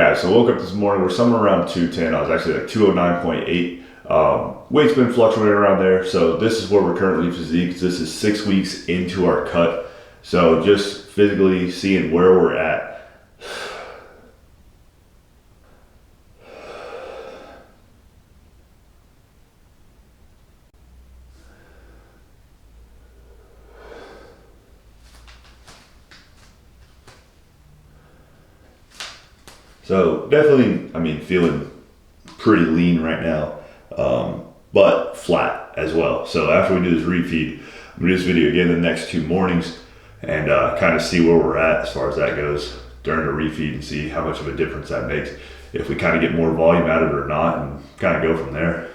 Guys, so woke up this morning, we're somewhere around 210. I was actually like 209.8. Weight's been fluctuating around there. So this is where we're currently physique. This is 6 weeks into our cut. So just physically seeing where we're at. So definitely, feeling pretty lean right now, but flat as well. So after we do this refeed, I'm gonna do this video again the next 2 mornings and kind of see where we're at as far as that goes during the refeed and see how much of a difference that makes, if we kind of get more volume out of it or not, and kind of go from there.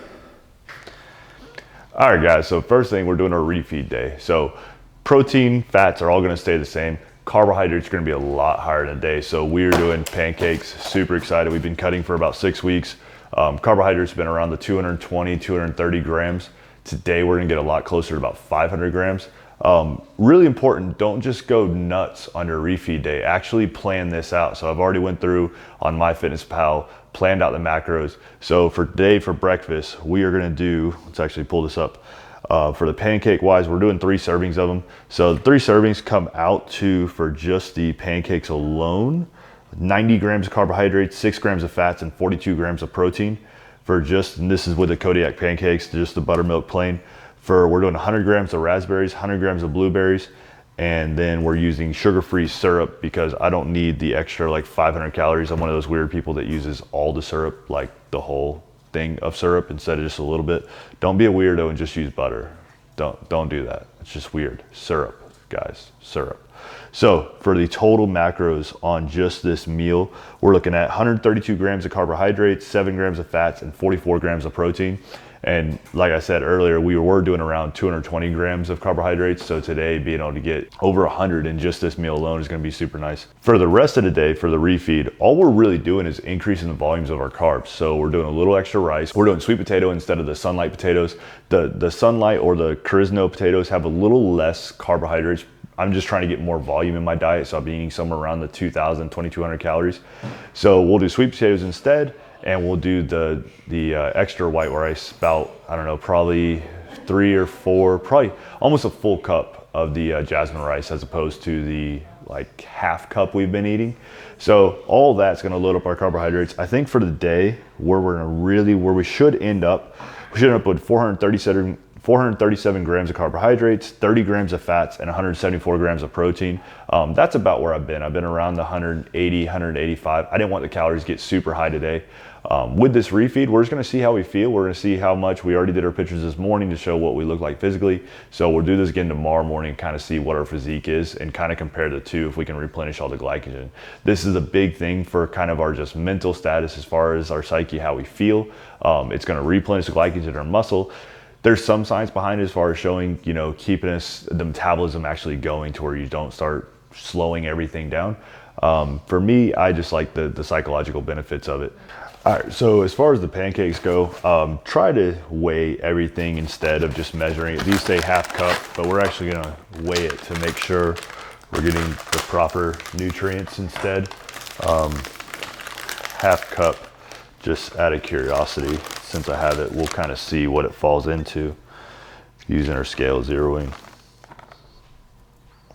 All right, guys, so first thing, we're doing our refeed day. So protein, fats are all gonna stay the same. Carbohydrates are going to be a lot higher in a day. So we're doing pancakes, super excited. We've been cutting for about 6 weeks. Carbohydrates have been around the 220, 230 grams. Today we're going to get a lot closer to about 500 grams. Really important, don't just go nuts on your refeed day. Actually plan this out. So I've already went through on MyFitnessPal, planned out the macros. So for today, for breakfast, we are going to do, let's actually pull this up. For the pancake wise, we're doing 3 servings of them. So the 3 servings come out to, for just the pancakes alone, 90 grams of carbohydrates, 6 grams of fats, and 42 grams of protein. For just, and this is with the Kodiak pancakes, just the buttermilk plain. We're doing 100 grams of raspberries, 100 grams of blueberries, and then we're using sugar-free syrup because I don't need the extra like 500 calories. I'm one of those weird people that uses all the syrup, like the whole thing of syrup instead of just a little bit. Don't be a weirdo and just use butter. Don't do that. It's just weird. Syrup, guys, syrup. So for the total macros on just this meal, we're looking at 132 grams of carbohydrates, 7 grams of fats, and 44 grams of protein. And like I said earlier, we were doing around 220 grams of carbohydrates. So today being able to get over 100 in just this meal alone is gonna be super nice. For the rest of the day, for the refeed, all we're really doing is increasing the volumes of our carbs. So we're doing a little extra rice. We're doing sweet potato instead of the sunlight potatoes. The sunlight or the Carisno potatoes have a little less carbohydrates. I'm just trying to get more volume in my diet. So I'll be eating somewhere around the 2,000, 2,200 calories. So we'll do sweet potatoes instead. And we'll do the extra white rice, about, I don't know, probably 3 or 4, probably almost a full cup of the jasmine rice as opposed to the like half cup we've been eating. So all that's gonna load up our carbohydrates. I think for the day, where we should end up with 437 grams of carbohydrates, 30 grams of fats, and 174 grams of protein. That's about where I've been. I've been around the 180, 185. I didn't want the calories to get super high today. With this refeed, we're just gonna see how we feel. We're gonna see how much. We already did our pictures this morning to show what we look like physically. So we'll do this again tomorrow morning, kind of see what our physique is and kind of compare the two if we can replenish all the glycogen. This is a big thing for kind of our just mental status as far as our psyche, how we feel. It's gonna replenish the glycogen in our muscle. There's some science behind it as far as showing, keeping the metabolism actually going to where you don't start slowing everything down. For me, I just like the psychological benefits of it. All right, so as far as the pancakes go, try to weigh everything instead of just measuring it. These say half cup, but we're actually gonna weigh it to make sure we're getting the proper nutrients instead. Half cup, just out of curiosity. Since I have it, we'll kind of see what it falls into using our scale zeroing.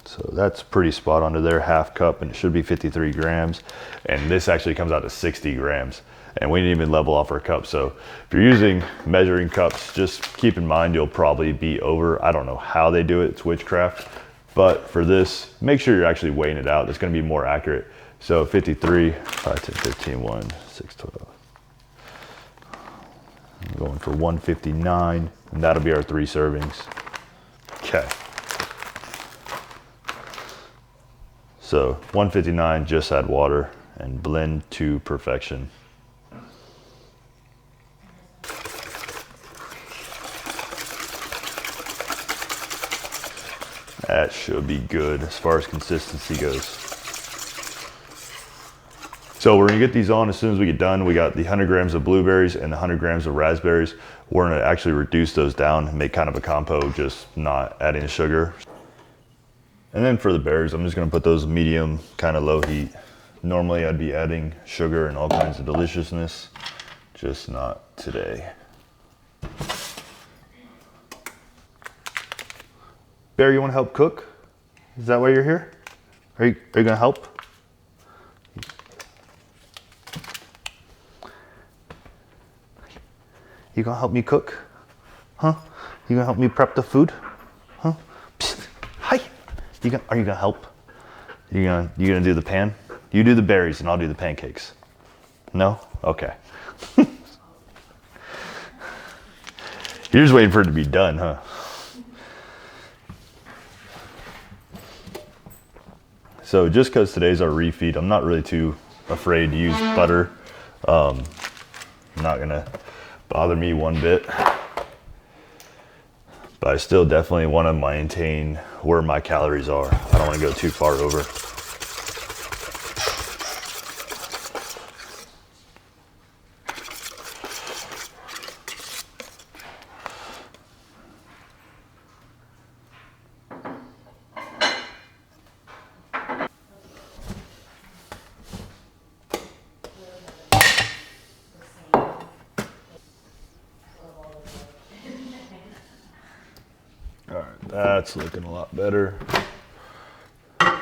So that's pretty spot on to there, half cup, and it should be 53 grams. And this actually comes out to 60 grams. And we didn't even level off our cups. So if you're using measuring cups, just keep in mind you'll probably be over. I don't know how they do it, it's witchcraft. But for this, make sure you're actually weighing it out. It's gonna be more accurate. So 53, 5, 10, 15, 1, 6, 12. I'm going for 159, and that'll be our 3 servings. Okay. So 159, just add water and blend to perfection. That should be good as far as consistency goes. So we're gonna get these on as soon as we get done. We got the 100 grams of blueberries and the 100 grams of raspberries. We're gonna actually reduce those down and make kind of a compo, just not adding sugar. And then for the berries, I'm just gonna put those medium, kind of low heat. Normally I'd be adding sugar and all kinds of deliciousness, just not today. Bear, you want to help cook? Is that why you're here? Are you gonna help? You gonna help me cook? Huh? You gonna help me prep the food? Huh? Psst. Hi. Are you gonna help? You gonna do the pan? You do the berries and I'll do the pancakes. No? Okay. You're just waiting for it to be done, huh? So just because today's our refeed, I'm not really too afraid to use butter. Not gonna bother me one bit. But I still definitely want to maintain where my calories are. I don't want to go too far over. All right, that's looking a lot better. A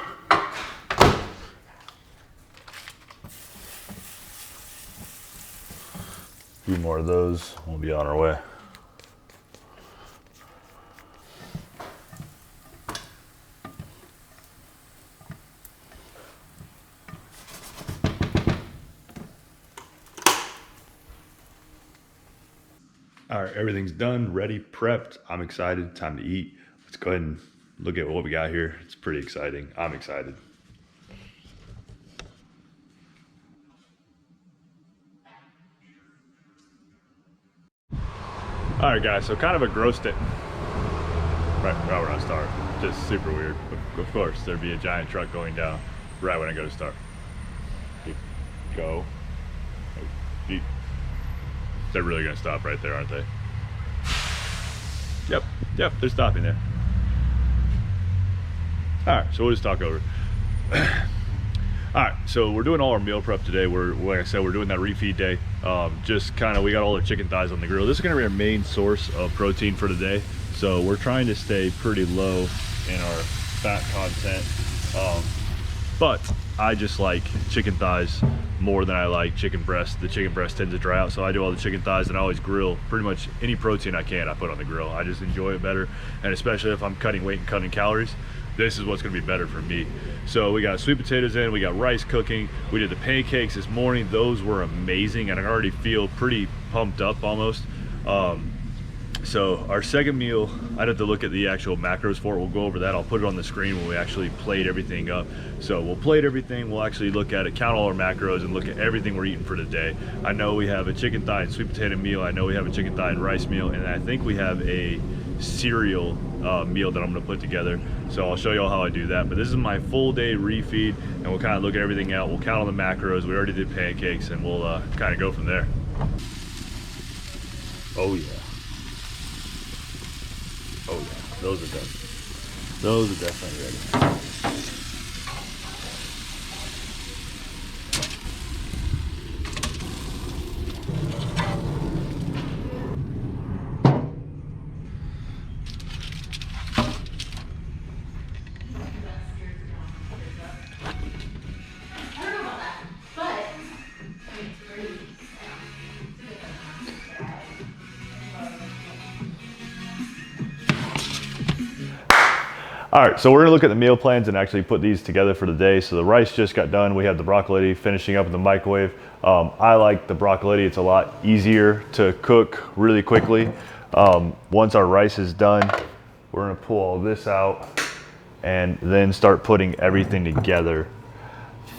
few more of those, we'll be on our way. All right, everything's done, ready, prepped. I'm excited, time to eat. Let's go ahead and look at what we got here. It's pretty exciting. I'm excited. All right, guys, so kind of a gross day. Right when I start, just super weird. Of course, there'd be a giant truck going down right when I go to start. Go. They're really gonna stop right there, aren't they? Yep, they're stopping there. All right, so we'll just talk over. All right, so we're doing all our meal prep today. Like I said, we're doing that refeed day. Just kind of, we got all the chicken thighs on the grill. This is gonna be our main source of protein for today. So we're trying to stay pretty low in our fat content. But I just like chicken thighs more than I like chicken breast. The chicken breast tends to dry out, so I do all the chicken thighs, and I always grill pretty much any protein I can. I put on the grill. I just enjoy it better, and especially if I'm cutting weight and cutting calories, this is what's gonna be better for me. So we got sweet potatoes in, we got rice cooking, we did the pancakes this morning. Those were amazing, and I already feel pretty pumped up almost. So our second meal, I'd have to look at the actual macros for it. We'll go over that. I'll put it on the screen when we actually plate everything up. So we'll plate everything. We'll actually look at it, count all our macros, and look at everything we're eating for today. I know we have a chicken thigh and sweet potato meal. I know we have a chicken thigh and rice meal. And I think we have a cereal meal that I'm gonna put together. So I'll show you all how I do that. But this is my full day refeed, and we'll kind of look at everything out. We'll count all the macros. We already did pancakes, and we'll kind of go from there. Oh yeah. Oh yeah, those are done. Those are definitely ready. All right, so we're gonna look at the meal plans and actually put these together for the day. So the rice just got done. We have the broccoli finishing up in the microwave. I like the broccoli. It's a lot easier to cook really quickly. Once our rice is done, we're gonna pull all this out and then start putting everything together.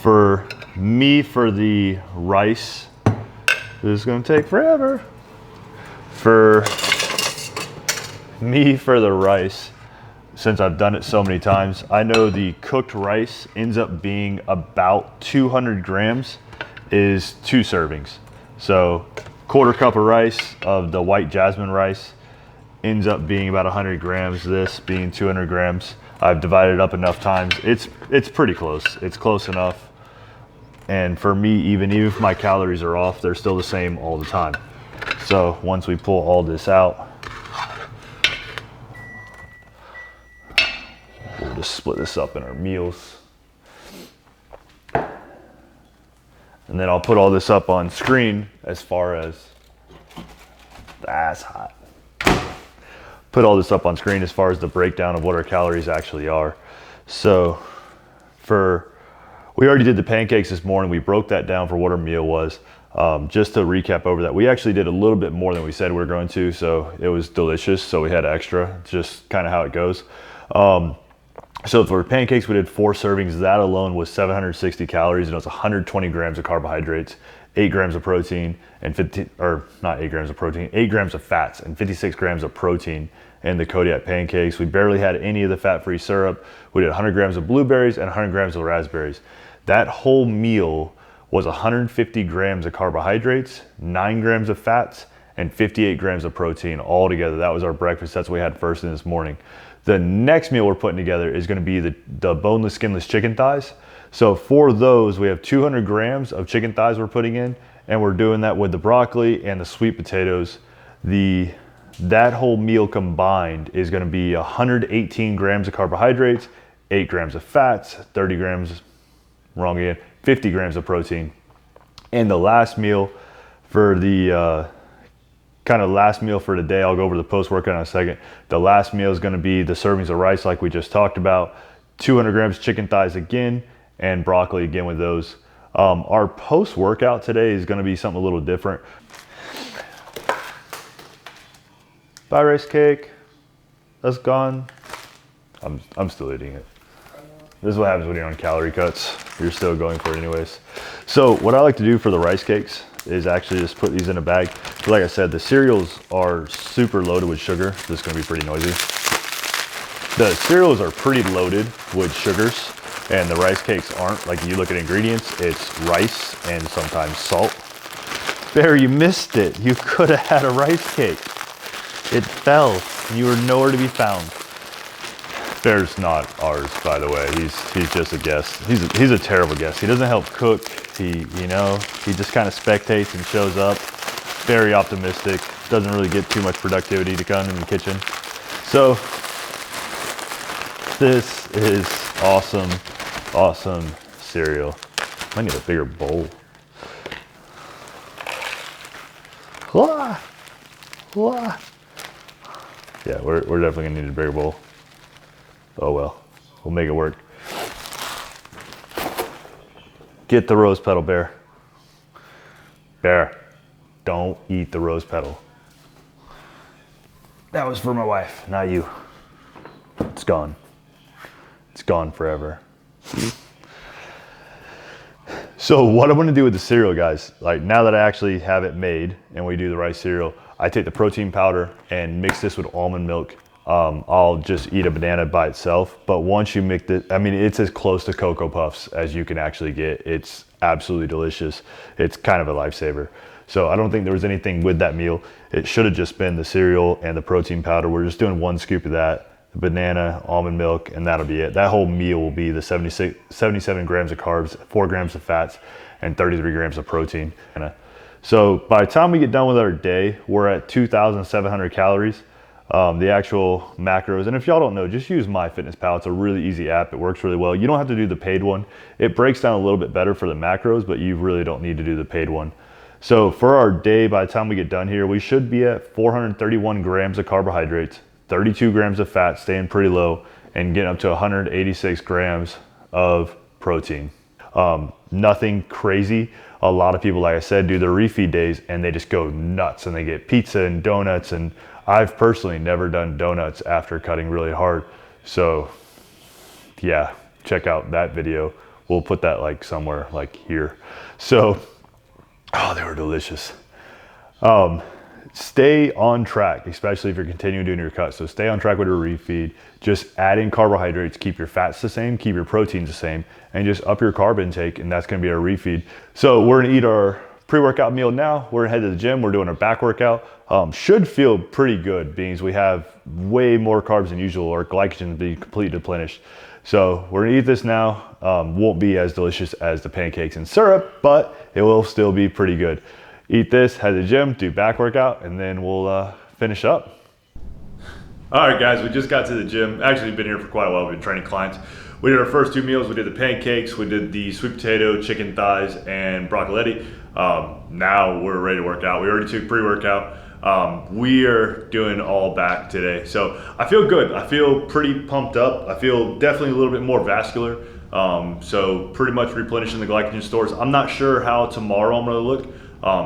For me, for the rice, this is gonna take forever. For me, for the rice, since I've done it so many times, I know the cooked rice ends up being about 200 grams is 2 servings. So 1/4 cup of rice of the white jasmine rice ends up being about 100 grams, this being 200 grams. I've divided it up enough times. It's pretty close. It's close enough. And for me, even if my calories are off, they're still the same all the time. So once we pull all this out, we'll just split this up in our meals. And then I'll put all this up on screen as far as, that's hot. Put all this up on screen as far as the breakdown of what our calories actually are. So we already did the pancakes this morning. We broke that down for what our meal was. Just to recap over that, we actually did a little bit more than we said we were going to, so it was delicious. So we had extra, just kind of how it goes. So for pancakes, we did 4 servings. That alone was 760 calories, and it was 120 grams of carbohydrates, 8 grams of protein, and 8 grams of fats, and 56 grams of protein in the Kodiak pancakes. We barely had any of the fat-free syrup. We did 100 grams of blueberries and 100 grams of raspberries. That whole meal was 150 grams of carbohydrates, 9 grams of fats, and 58 grams of protein all together. That was our breakfast. That's what we had first thing this morning. The next meal we're putting together is going to be the boneless, skinless chicken thighs. So for those, we have 200 grams of chicken thighs we're putting in, and we're doing that with the broccoli and the sweet potatoes. That whole meal combined is going to be 118 grams of carbohydrates, 8 grams of fats, 30 grams, wrong again, 50 grams of protein. And the last meal for the last meal for today, I'll go over the post-workout in a second. The last meal is going to be the servings of rice like we just talked about, 200 grams chicken thighs again, and broccoli again with those. Our post-workout today is going to be something a little different. Bye, rice cake. That's gone. I'm still eating it. This is what happens when you're on calorie cuts. You're still going for it anyways. So what I like to do for the rice cakes is actually just put these in a bag. Like I said, the cereals are super loaded with sugar. This is gonna be pretty noisy. The cereals are pretty loaded with sugars, and the rice cakes aren't. Like, you look at ingredients, it's rice and sometimes salt. Barry, you missed it. You could have had a rice cake. It fell. You were nowhere to be found. Bear's not ours, by the way. He's just a guest. He's a terrible guest. He doesn't help cook. He just kind of spectates and shows up. Very optimistic. Doesn't really get too much productivity to come in the kitchen. So this is awesome, awesome cereal. I need a bigger bowl. Wah, wah. Yeah, we're definitely gonna need a bigger bowl. Oh well, we'll make it work. Get the rose petal, Bear. Bear, don't eat the rose petal. That was for my wife, not you. It's gone. It's gone forever. So what I'm gonna do with the cereal, guys, like now that I actually have it made and we do the rice cereal, I take the protein powder and mix this with almond milk. I'll just eat a banana by itself, but once you mix it, I mean, it's as close to Cocoa Puffs as you can actually get. It's absolutely delicious. It's kind of a lifesaver. So I don't think there was anything with that meal. It should have just been the cereal and the protein powder. We're just doing 1 scoop of that, the banana, almond milk, and that'll be it. That whole meal will be the 77 grams of carbs, 4 grams of fats, and 33 grams of protein. So by the time we get done with our day, we're at 2,700 calories. The actual macros, and if y'all don't know, just use MyFitnessPal. It's a really easy app. It works really well. You don't have to do the paid one. It breaks down a little bit better for the macros, but you really don't need to do the paid one. So for our day, by the time we get done here, we should be at 431 grams of carbohydrates, 32 grams of fat, staying pretty low, and getting up to 186 grams of protein. Nothing crazy. A lot of people, like I said, do their refeed days and they just go nuts and they get pizza and donuts, and I've personally never done donuts after cutting really hard. So yeah, check out that video. We'll put that like somewhere like here. So, oh, they were delicious. Stay on track, especially if you're continuing doing your cuts. So stay on track with your refeed. Just add in carbohydrates, keep your fats the same, keep your proteins the same, and just up your carb intake, and that's gonna be our refeed. So we're gonna eat our pre-workout meal now. We're gonna head to the gym. We're doing our back workout. Should feel pretty good, being we have way more carbs than usual. Our glycogen be completely depleted. So we're gonna eat this now. Won't be as delicious as the pancakes and syrup, but it will still be pretty good. Eat this, head to the gym, do back workout, and then we'll finish up. All right, guys, we just got to the gym. Actually, been here for quite a while. We've been training clients. We did our first 2 meals. We did the pancakes, we did the sweet potato, chicken thighs, and broccoletti. Now we're ready to work out. We already took pre-workout. We are doing all back today. So I feel good. I feel pretty pumped up. I feel definitely a little bit more vascular. So pretty much replenishing the glycogen stores. I'm not sure how tomorrow I'm gonna look.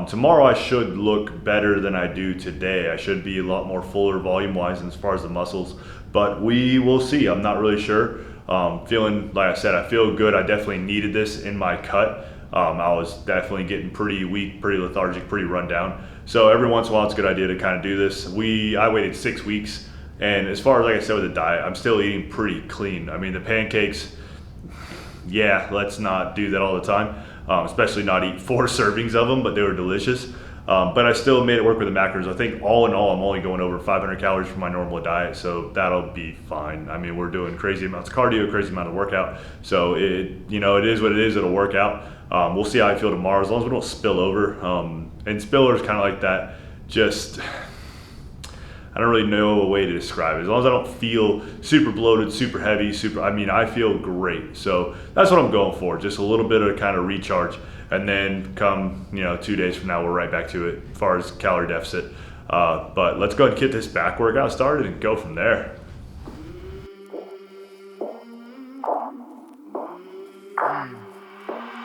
Tomorrow I should look better than I do today. I should be a lot more fuller volume wise as far as the muscles, but we will see. I'm not really sure. Feeling, like I said, I feel good. I definitely needed this in my cut. I was definitely getting pretty weak, pretty lethargic, pretty run down. So every once in a while it's a good idea to kind of do this. I waited 6 weeks, and as far as, like I said, with the diet, I'm still eating pretty clean. I mean, the pancakes, yeah, let's not do that all the time. Especially not eat 4 servings of them, but they were delicious. But I still made it work with the macros. I think all in all, I'm only going over 500 calories from my normal diet, so that'll be fine. I mean, we're doing crazy amounts of cardio, crazy amount of workout. So it is what it is. It'll work out. We'll see how I feel tomorrow, as long as we don't spill over. And spillovers kind of like that. Just, I don't really know a way to describe it. As long as I don't feel super bloated, super heavy, I feel great. So that's what I'm going for. Just a little bit of kind of recharge. And then come, 2 days from now, we're right back to it as far as calorie deficit. But let's go ahead and get this back workout started and go from there.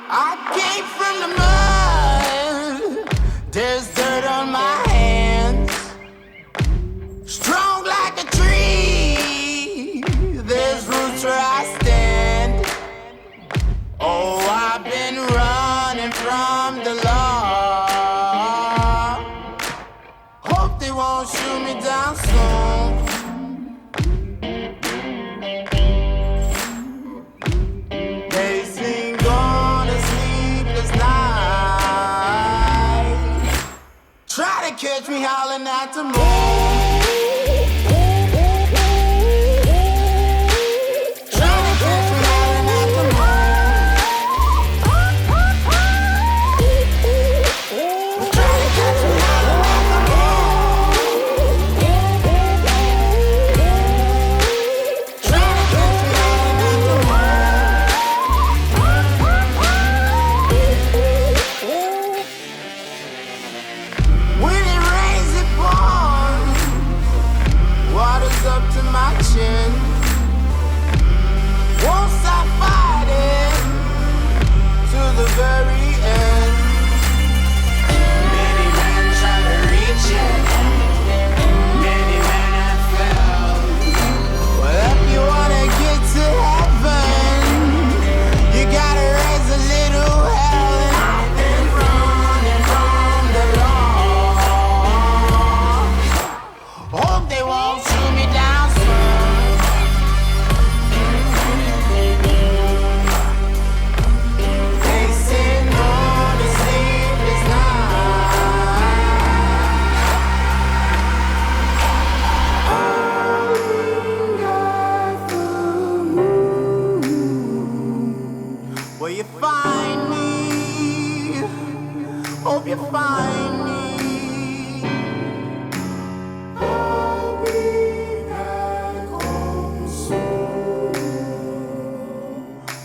I came from the mud. There's dirt on my hands. Strong like a tree. There's roots where I stand. Oh, I've been running from the law. Hope they won't shoot me down soon. Days been gone, a sleepless night. Try to catch me howling at the moon.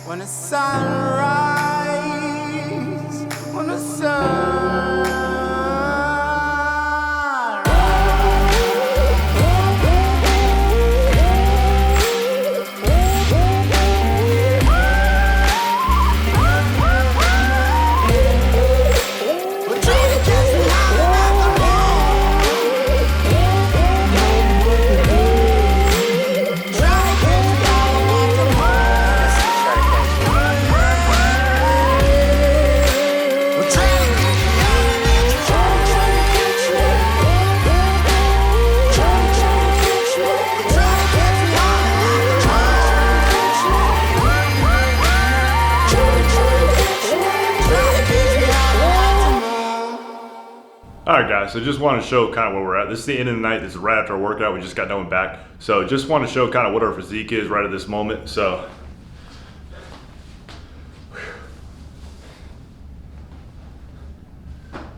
When the sunrise, when the sun Alright guys, so just want to show kind of where we're at. This is the end of the night. This is right after our workout. We just got done with back. So just want to show kind of what our physique is right at this moment. So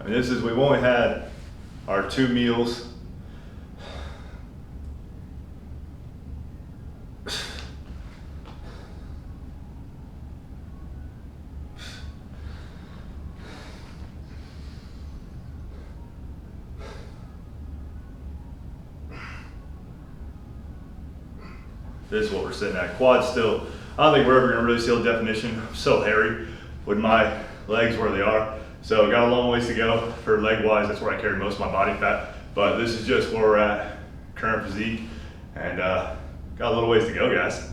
I mean, we've only had our 2 meals. This is what we're sitting at. Quad still, I don't think we're ever gonna really see a definition. I'm so hairy with my legs where they are. So got a long ways to go for leg wise. That's where I carry most of my body fat. But this is just where we're at, current physique. And got a little ways to go, guys.